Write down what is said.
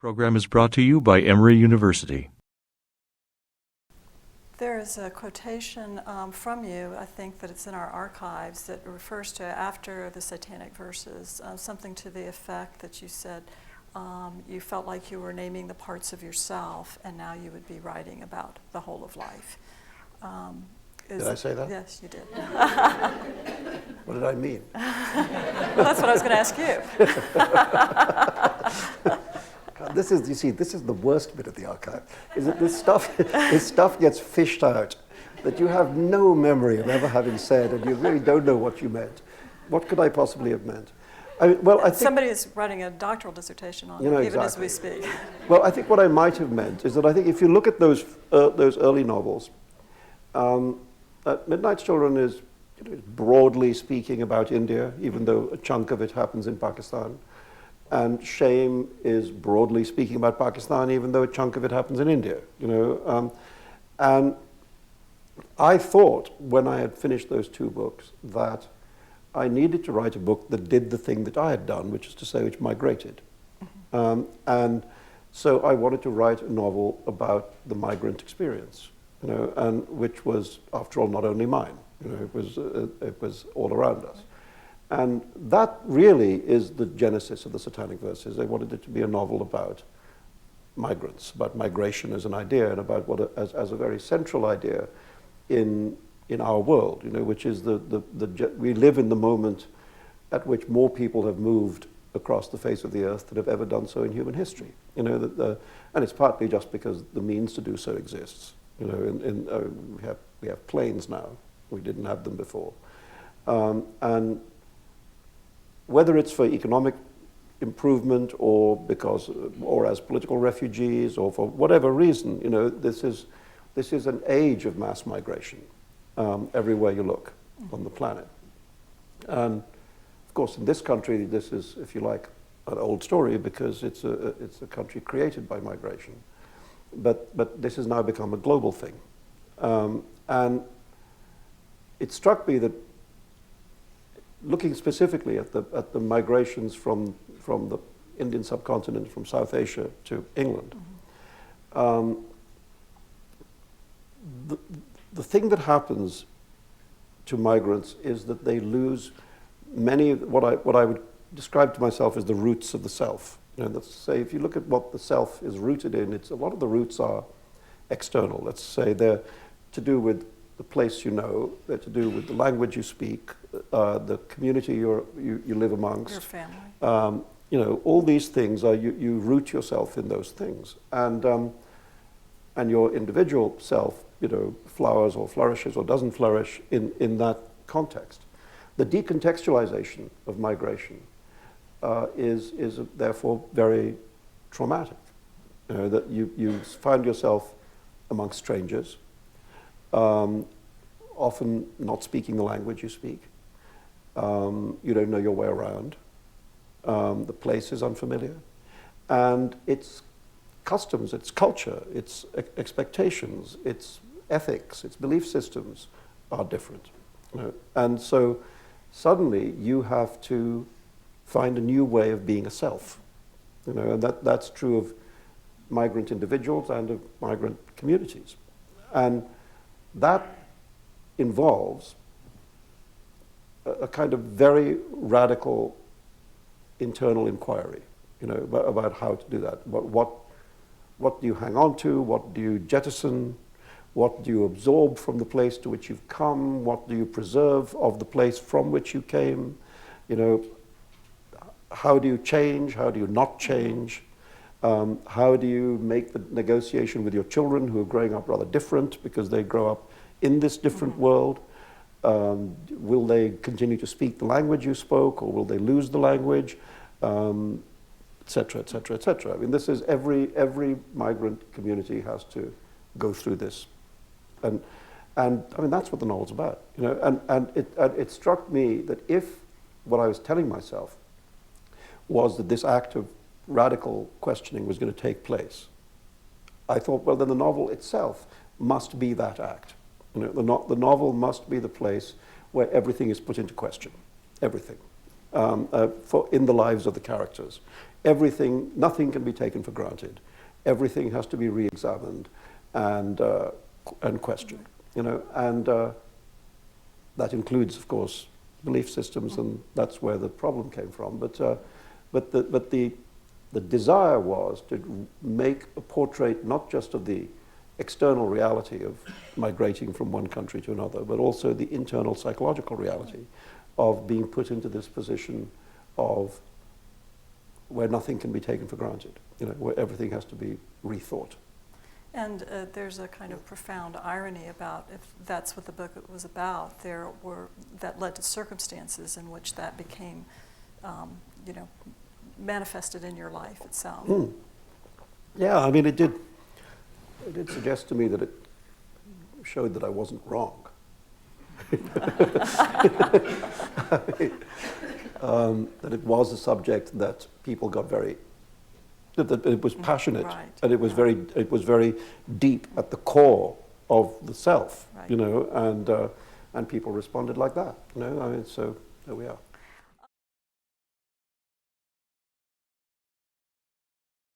Program is brought to you by Emory University. There is a quotation from you, I think that it's in our archives, that refers to after the Satanic verses, something to the effect that you said you felt like you were naming the parts of yourself, and now you would be writing about the whole of life. Did I say that? Yes, you did. What did I mean? Well, that's what I was going to ask you. God, this is the worst bit of the archive. Is that this stuff gets fished out, that you have no memory of ever having said, and you really don't know what you meant. What could I possibly have meant? I think somebody is writing a doctoral dissertation on it, even exactly. as we speak. Well, I think what I might have meant is that I think if you look at those early novels, Midnight Children is broadly speaking about India, even though a chunk of it happens in Pakistan. And Shame is broadly speaking about Pakistan, even though a chunk of it happens in India. And I thought, when I had finished those two books, that I needed to write a book that did the thing that I had done, which is to say, which migrated. And so I wanted to write a novel about the migrant experience, and which was, after all, not only mine. It was all around us. And that really is the genesis of the Satanic verses. They wanted it to be a novel about migrants, about migration as an idea, and about what as a very central idea in our world, which is we live in the moment at which more people have moved across the face of the earth than have ever done so in human history. And it's partly just because the means to do so exists. We have planes now. We didn't have them before, and whether it's for economic improvement or as political refugees or for whatever reason, this is an age of mass migration everywhere you look on the planet. And of course, in this country, this is, if you like, an old story because it's a country created by migration. But this has now become a global thing, and it struck me that, looking specifically at the migrations from the Indian subcontinent, from South Asia to England, the thing that happens to migrants is that they lose many of what I would describe to myself as the roots of the self. Let's say, if you look at what the self is rooted in, a lot of the roots are external. Let's say they're to do with the place they're to do with the language you speak, the community you live amongst. Your family. All these things you root yourself in those things, and your individual self, flowers or flourishes or doesn't flourish in that context. The decontextualization of migration is therefore very traumatic. That you find yourself amongst strangers, often not speaking the language you speak. You don't know your way around. The place is unfamiliar. And its customs, its culture, its expectations, its ethics, its belief systems are different. And so suddenly you have to find a new way of being a self. And that's true of migrant individuals and of migrant communities. And that involves a kind of very radical internal inquiry, about how to do that. What do you hang on to? What do you jettison? What do you absorb from the place to which you've come? What do you preserve of the place from which you came? How do you change? How do you not change? How do you make the negotiation with your children who are growing up rather different because they grow up in this different world? Will they continue to speak the language you spoke, or will they lose the language? Et cetera, et cetera, et cetera. I mean, this is every migrant community has to go through this. And I mean, that's what the novel's about. And it struck me that if what I was telling myself was that this act of radical questioning was going to take place, I thought, well, then the novel itself must be that act. The novel must be the place where everything is put into question, everything, in the lives of the characters, nothing can be taken for granted. Everything has to be re-examined and questioned, you know, and that includes, of course, belief systems, and that's where the problem came from. But the desire was to make a portrait not just of the external reality of migrating from one country to another, but also the internal psychological reality of being put into this position of where nothing can be taken for granted, you know, where everything has to be rethought. And there's a kind of profound irony about, if that's what the book was about, that led to circumstances in which that became, you know, manifested in your life itself. Mm. Yeah, I mean, it did suggest to me that it showed that I wasn't wrong. That it was a subject that people got that it was passionate, right. and it was very deep at the core of the self, right. you know, and people responded like that, you know. I mean, so there we are.